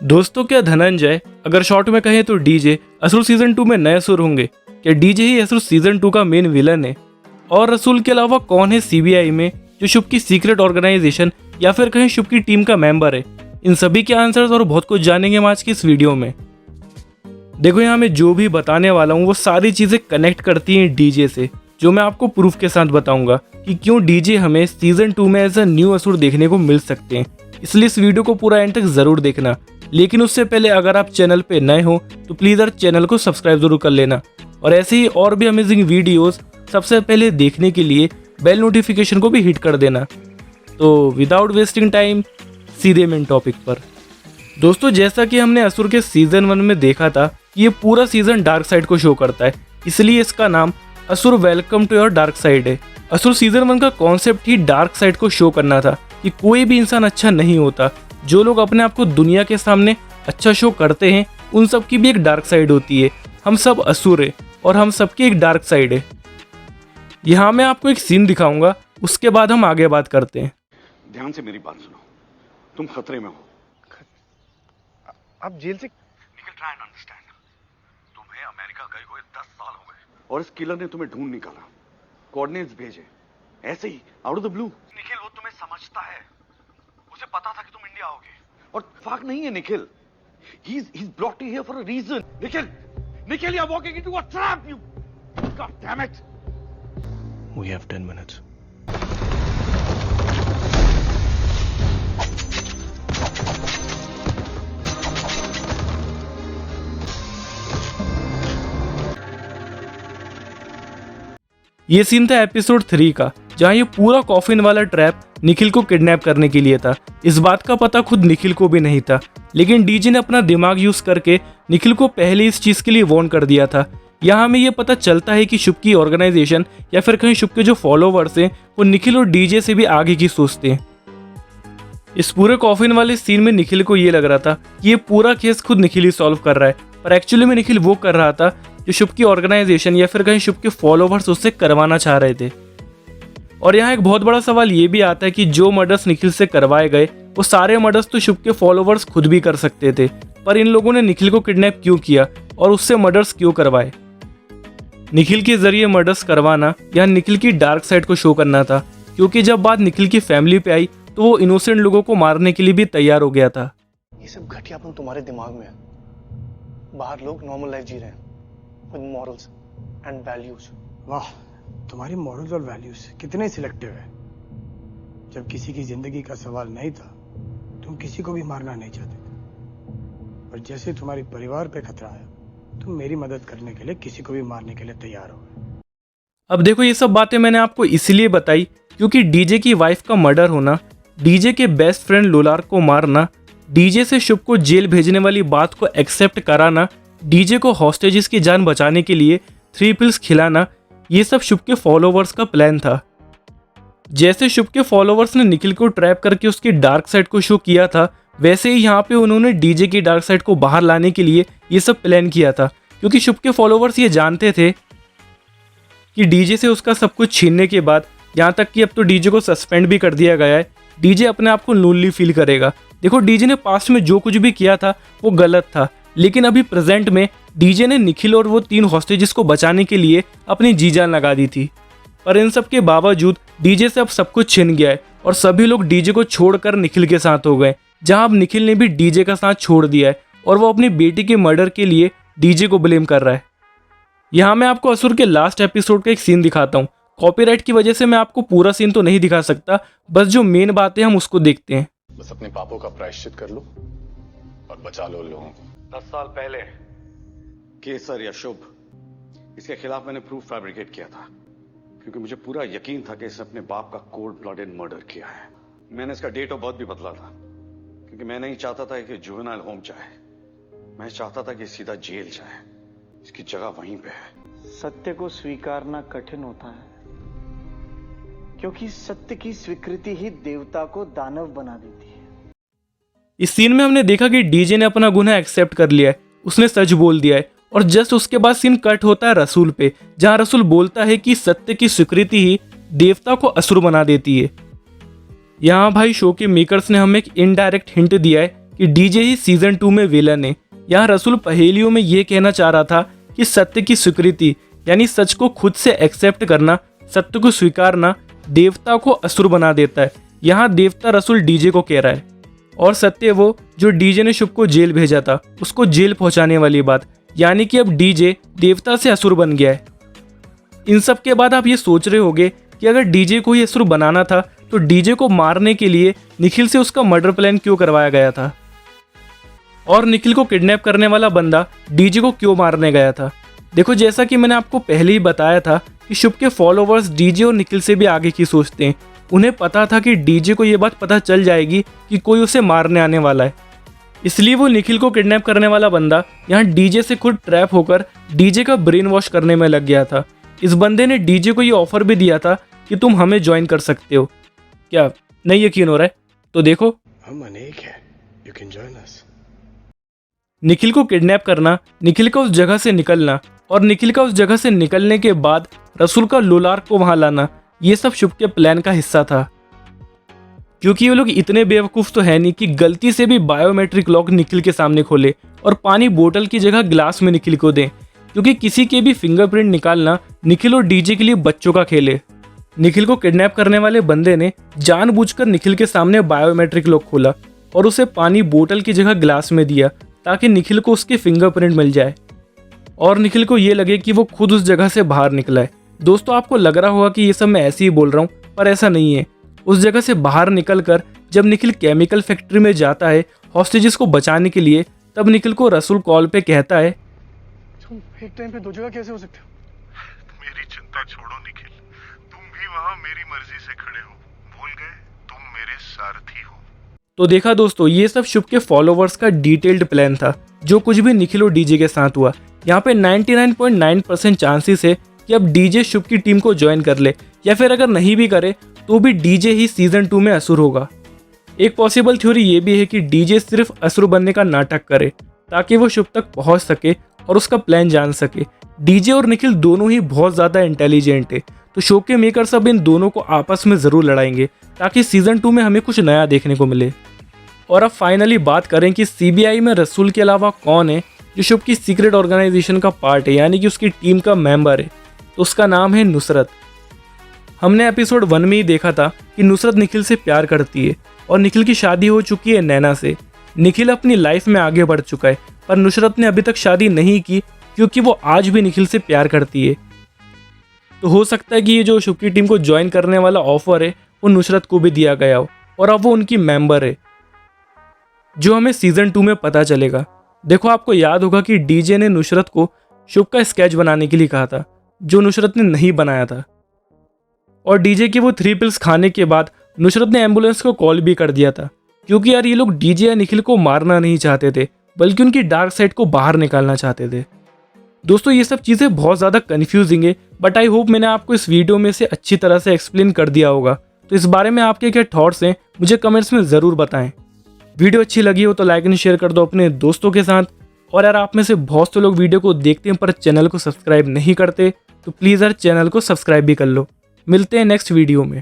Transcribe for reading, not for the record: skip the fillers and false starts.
दोस्तों, क्या धनंजय, अगर शॉर्ट में कहें तो डीजे, असुर सीजन 2 में नए असुर होंगे? क्या डीजे ही असुर सीजन 2 का मेन विलन है? और रसूल के अलावा कौन है सीबीआई में जो शुभ की सीक्रेट ऑर्गेनाइजेशन या फिर कहीं शुभ की टीम का मेंबर है? इन सभी के आंसर्स और बहुत कुछ जानेंगे हम आज की इस वीडियो में। देखो, यहाँ मैं जो भी बताने वाला हूँ वो सारी चीज़ें कनेक्ट करती हैं डीजे से, जो मैं आपको प्रूफ के साथ बताऊंगा कि क्यों डीजे हमें सीजन 2 में एज अ न्यू असुर देखने को मिल सकते हैं। इसलिए इस वीडियो को पूरा एंड तक जरूर देखना। लेकिन उससे पहले अगर आप चैनल पे नए हो तो प्लीज़ यार चैनल को सब्सक्राइब जरूर कर लेना, और ऐसे ही और भी अमेजिंग वीडियोस सबसे पहले देखने के लिए बेल नोटिफिकेशन को भी हिट कर देना। तो विदाउट वेस्टिंग टाइम सीधे मेन टॉपिक पर। दोस्तों, जैसा कि हमने असुर के सीजन 1 में देखा था कि ये पूरा सीजन डार्क साइड को शो करता है, इसलिए इसका नाम Asur welcome to your dark side है। असुर सीजन 1 का कॉन्सेप्ट ही डार्क साइड को शो करना था कि कोई भी इंसान अच्छा नहीं होता। जो लोग अपने आप को दुनिया के सामने अच्छा शो करते हैं उन सब की भी एक डार्क साइड होती है। हम सब असुर है और हम सबकी एक डार्क साइड है। यहाँ मैं आपको एक सीन दिखाऊंगा, उसके बाद हम आगे बात करते हैं। ध्यान से मेरी बात सुनो, तुम खतरे में हो। आप जेल से निखिल, ट्राई एंड अंडरस्टैंड। तुम्हें अमेरिका गए हुए 10 साल हो गए और इस किलर ने तुम्हें ढूंढ निकाला, कोऑर्डिनेट्स भेजे ऐसे ही out of the blue. Nikhil, वो तुम्हें समझता है, उसे पता था कि तुम इंडिया आओगे। और फर्क नहीं है Nikhil, he's brought you here for a reason. Nikhil, you're walking into a trap, you God damn it. We have 10 minutes. ये सीन था एपिसोड 3 का, जहाँ ये पूरा कॉफिन वाला ट्रैप निखिल को किडनैप करने के लिए था। इस बात का पता खुद निखिल को भी नहीं था, लेकिन डीजे ने अपना दिमाग यूज करके निखिल को पहले इस चीज के लिए वार्न कर दिया था। यहाँ हमें ये पता चलता है कि शुभ की ऑर्गेनाइजेशन या फिर कहीं शुभ के जो फॉलोवर्स हैं वो निखिल और डीजे से भी आगे की सोचते हैं। इस पूरे कॉफिन वाले सीन में निखिल को ये लग रहा था कि ये पूरा केस खुद निखिल ही सॉल्व कर रहा है, पर एक्चुअली में निखिल वो कर रहा था जो शुभ की ऑर्गेनाइजेशन या फिर कहीं शुभ के फॉलोवर्स उससे करवाना चाह रहे थे। और यहाँ एक बहुत बड़ा सवाल ये भी आता है कि जो मर्डर्स निखिल से करवाए गए वो सारे मर्डर्स तो शुभ के फॉलोवर्स खुद भी कर सकते थे, पर इन लोगों ने निखिल को किडनैप क्यों किया और उससे मर्डर्स क्यों करवाए? निखिल के जरिए मर्डर्स करवाना या निखिल की डार्क साइड को शो करना था, क्योंकि जब बात निखिल की फैमिली पे आई तो वो इनोसेंट लोगों को मारने के लिए भी तैयार हो गया था। ये सब घटियापन तुम्हारे दिमाग में है। बाहर लोग नॉर्मल लाइफ जी रहे हैं विद मॉरल्स एंड वैल्यूज। वाह, तुम्हारी मॉरल्स और वैल्यूज कितने सिलेक्टिव है। जब किसी की जिंदगी का सवाल नहीं था तुम किसी को भी मारना नहीं चाहते थे, पर जैसे तुम्हारे परिवार पे खतरा है तुम मेरी मदद करने के लिए किसी को भी मारने के लिए तैयार हो गए। अब देखो, ये सब बातें मैंने आपको इसलिए बताई क्योंकि डीजे की वाइफ का मर्डर होना, डीजे के बेस्ट फ्रेंड लोलार को मारना, डीजे से शुभ को जेल भेजने वाली बात को एक्सेप्ट कराना, डीजे को हॉस्टेजेस की जान बचाने के लिए 3 पिल्स खिलाना, ये सब शुभ के फॉलोवर्स का प्लान था। जैसे शुभ के फॉलोवर्स ने निखिल को ट्रैप करके उसकी डार्क साइड को शो किया था, वैसे ही यहाँ पे उन्होंने डीजे की डार्क साइड को बाहर लाने के लिए ये सब प्लान किया था, क्योंकि शुभ के फॉलोवर्स ये जानते थे कि डीजे से उसका सब कुछ छीनने के बाद, यहाँ तक कि अब तो डीजे को सस्पेंड भी कर दिया गया है, डीजे अपने आप को लोनली फील करेगा। देखो, डीजे ने पास्ट में जो कुछ भी किया था वो गलत था, लेकिन अभी प्रेजेंट में डीजे ने निखिल और वो 3 हॉस्टेजेस को बचाने के लिए अपनी जी जान लगा दी थी। पर इन सब के बावजूद डीजे से अब सब कुछ छिन गया है और सभी लोग डीजे को छोड़कर निखिल के साथ हो गए, जहां अब निखिल ने भी डीजे का साथ छोड़ दिया है और वो अपनी बेटी के मर्डर के लिए डीजे को ब्लेम कर रहा है। यहाँ मैं आपको असुर के लास्ट एपिसोड का एक सीन दिखाता हूँ। कॉपीराइट की वजह से मैं आपको पूरा सीन तो नहीं दिखा सकता, बस जो मेन बातें हम उसको देखते हैं। बस अपने पापों का प्रायश्चित कर लो और बचा लो लोगों को। 10 साल पहले केसर या शुभ, इसके खिलाफ मैंने प्रूफ फैब्रिकेट किया था, क्योंकि मुझे पूरा यकीन था कि इसने अपने बाप का कोल्ड ब्लडेड मर्डर किया है। मैंने इसका डेट ऑफ बर्थ भी बदला था, क्योंकि मैं नहीं चाहता था कि जुवेनाइल होम जाए, मैं चाहता था कि सीधा जेल जाए। इसकी जगह वहीं पे है। सत्य को स्वीकारना कठिन होता है, क्योंकि सत्य की स्वीकृति ही देवता को दानव बना देती है। इस सीन में हमने देखा कि डीजे ने अपना गुनाह एक्सेप्ट कर लिया है, उसने सच बोल दिया है, और जस्ट उसके बाद सीन कट होता है रसूल पे, जहां रसूल बोलता है कि सत्य की स्वीकृति ही देवता को असुर बना देती है। यहाँ भाई शो के मेकर्स ने हमें एक इनडायरेक्ट हिंट दिया है कि डीजे ही सीजन 2 में विलन है। यहाँ रसूल पहेलियों में ये कहना चाह रहा था कि सत्य की स्वीकृति यानी सच को खुद से एक्सेप्ट करना, सत्य को स्वीकारना देवता को असुर बना देता है। यहाँ देवता रसूल डीजे को कह रहा है, और सत्य वो जो डीजे ने शुभ को जेल भेजा था, उसको जेल पहुंचाने वाली बात, यानी कि अब डीजे देवता से असुर बन गया है। इन सब के बाद आप ये सोच रहे होंगे कि अगर डीजे को ही असुर बनाना था तो डीजे को मारने के लिए निखिल से उसका मर्डर प्लान क्यों करवाया गया था, और निखिल को किडनैप करने वाला बंदा डीजे को क्यों मारने गया था। देखो, जैसा कि मैंने आपको पहले ही बताया था कि शुभ के फॉलोवर्स डीजे और निखिल से भी आगे की सोचते हैं। उन्हें पता था कि डीजे को ये बात पता चल जाएगी कि कोई उसे मारने आने वाला है, इसलिए वो निखिल को किडनैप करने वाला बंदा यहाँ डीजे से खुद ट्रैप होकर डीजे का ब्रेन वॉश करने में लग गया था। इस बंदे ने डीजे को ये ऑफर भी दिया था कि तुम हमें ज्वाइन कर सकते हो। क्या नहीं यकीन हो रहा है? तो देखो, हम अनेक हैं, you can join us. Nikhil को किडनैप करना, निखिल का उस जगह से निकलना, और निखिल का उस जगह से निकलने के बाद रसूल का लोलार को वहां लाना, ये सब शुभ के प्लान का हिस्सा था। क्योंकि ये लोग इतने बेवकूफ़ तो है नहीं कि गलती से भी बायोमेट्रिक लॉक निखिल के सामने खोले और पानी बोतल की जगह ग्लास में निखिल को दें, क्योंकि किसी के भी फिंगरप्रिंट निकालना निखिल और डीजे के लिए बच्चों का खेल है। निखिल को किडनैप करने वाले बंदे ने जानबूझकर निखिल के सामने बायोमेट्रिक लॉक खोला और उसे पानी बोतल की जगह ग्लास में दिया ताकि निखिल को उसके फिंगरप्रिंट मिल जाए और निखिल को ये लगे कि वो खुद उस जगह से बाहर निकला है। दोस्तों, आपको लग रहा होगा कि ये सब मैं ऐसे ही बोल रहा हूँ, पर ऐसा नहीं है। उस जगह से बाहर निकलकर जब निखिल केमिकल फैक्ट्री में जाता है हॉस्टेजेस को बचाने के लिए, तब निखिल को रसूल कॉल पे कहता है, तुम एक टाइम पे दो जगह कैसे हो सकते हो? मेरी चिंता छोड़ो निखिल, तुम भी वहां मेरी मर्जी से खड़े हो, भूल गए तुम मेरे सारथी हो। तो देखा दोस्तों, ये सब शुभ के फॉलोवर्स का डिटेल्ड प्लान था। जो कुछ भी निखिल और डीजे के साथ हुआ, यहाँ पे 99.9% चांसेस है कि अब डीजे शुभ की टीम को ज्वाइन कर ले, या फिर अगर नहीं भी करे तो भी डीजे ही सीजन 2 में असुर होगा। एक पॉसिबल थ्योरी ये भी है कि डीजे सिर्फ असुर बनने का नाटक करे ताकि वो शुभ तक पहुंच सके और उसका प्लान जान सके। डीजे और निखिल दोनों ही बहुत ज़्यादा इंटेलिजेंट है, तो शो के मेकर्स अब इन दोनों को आपस में ज़रूर लड़ाएंगे ताकि सीजन 2 में हमें कुछ नया देखने को मिले। और अब फाइनली बात करें कि सीबीआई में रसूल के अलावा कौन है जो शुभ की सीक्रेट ऑर्गेनाइजेशन का पार्ट है, यानी कि उसकी टीम का मेंबर है। तो उसका नाम है नुसरत। हमने एपिसोड 1 में ही देखा था कि नुसरत निखिल से प्यार करती है और निखिल की शादी हो चुकी है नैना से। निखिल अपनी लाइफ में आगे बढ़ चुका है, पर नुसरत ने अभी तक शादी नहीं की क्योंकि वो आज भी निखिल से प्यार करती है। तो हो सकता है कि ये जो शुभ की टीम को ज्वाइन करने वाला ऑफर है वो नुसरत को भी दिया गया हो और अब वो उनकी मेंबर है, जो हमें सीजन 2 में पता चलेगा। देखो, आपको याद होगा कि डीजे ने नुसरत को शुभ का स्केच बनाने के लिए कहा था, जो नुसरत ने नहीं बनाया था। और डीजे की वो 3 पिल्स खाने के बाद नुसरत ने एम्बुलेंस को कॉल भी कर दिया था, क्योंकि यार ये लोग डीजे या निखिल को मारना नहीं चाहते थे, बल्कि उनकी डार्क साइड को बाहर निकालना चाहते थे। दोस्तों, ये सब चीज़ें बहुत ज़्यादा कन्फ्यूजिंग है, बट आई होप मैंने आपको इस वीडियो में से अच्छी तरह से एक्सप्लेन कर दिया होगा। तो इस बारे में आपके क्या थॉट्स हैं मुझे कमेंट्स में ज़रूर बताएं। वीडियो अच्छी लगी हो तो लाइक एंड शेयर कर दो अपने दोस्तों के साथ। और यार, आप में से बहुत से लोग वीडियो को देखते हैं पर चैनल को सब्सक्राइब नहीं करते, तो प्लीज़ यार चैनल को सब्सक्राइब भी कर लो। मिलते हैं नेक्स्ट वीडियो में।